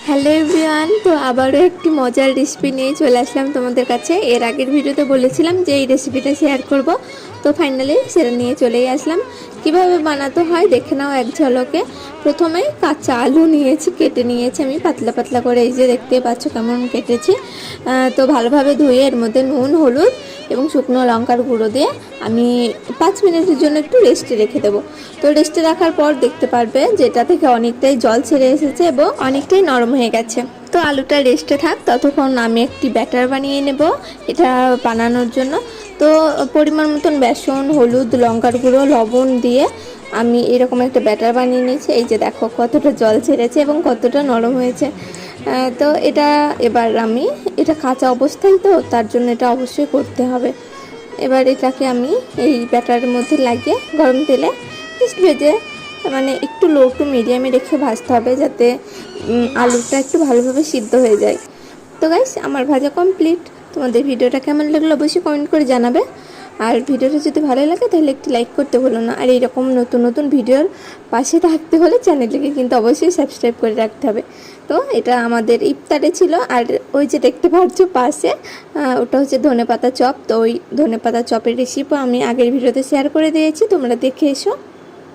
Hello everyone, তো আবারও একটি মজার রেসিপি নিয়ে চলে আসলাম তোমাদের কাছে। এর আগের ভিডিওতে বলেছিলাম যে এই রেসিপিটা শেয়ার করব, তো ফাইনালি সেটা নিয়ে চলেই আসলাম। কিভাবে বানাতে হয় দেখে নাও এক ঝলকে। প্রথমে কাঁচা আলু নিয়েছি, কেটে নিয়েছি আমি পাতলা পাতলা করে, এই যে দেখতে পাচ্ছ কেমন কেটেছি। তো ভালোভাবে ধুয়ে এর মধ্যে নুন, হলুদ এবং শুকনো লঙ্কার গুঁড়ো দিয়ে আমি 5 মিনিটের জন্য একটু রেস্টে রেখে দেবো। তো রেস্টে রাখার পর দেখতে পারবে যেটা থেকে অনেকটাই জল ছেড়ে এসেছে এবং অনেকটাই নরম হয়ে গেছে। তো আলুটা রেস্টে থাক, ততক্ষণ আমি একটি ব্যাটার বানিয়ে নেব এটা বানানোর জন্য। তো পরিমাণ মতন বেসন, হলুদ, লঙ্কার গুঁড়ো, লবণ দিয়ে আমি এরকম একটা ব্যাটার বানিয়ে নিয়েছি। এই যে দেখো কতটা জল ছেড়েছে এবং কতটা নরম হয়েছে। তো এবার আমি এটা কাঁচা অবস্থায়, তো তার জন্য এটা অবশ্যই করতে হবে। এবার এটাকে আমি এই ব্যাটারের মধ্যে লাগিয়ে গরম তেলে জাস্ট ভেজে, মানে একটু লো টু মিডিয়ামে রেখে ভাজতে হবে, যাতে আলুটা একটু ভালোভাবে সিদ্ধ হয়ে যায়। তো গাইস, আমার ভাজা কমপ্লিট। তোমাদের ভিডিওটা কেমন লাগলো অবশ্যই কমেন্ট করে জানাবে। আর ভিডিওটা যদি ভালো লাগে তাহলে একটি লাইক করতে ভুলো না। আর এইরকম নতুন নতুন ভিডিওর পাশে থাকতে হলে চ্যানেলটিকে কিন্তু অবশ্যই সাবস্ক্রাইব করে রাখতে হবে। তো এটা আমাদের ইফতারে ছিল। আর ওই যে দেখতে পাচ্ছ পাশে, ওটা হচ্ছে ধনেপাতা চপ। তো ওই ধনেপাতা চপের রেসিপি আমি আগের ভিডিওতে শেয়ার করে দিয়েছি, তোমরা দেখে এসো।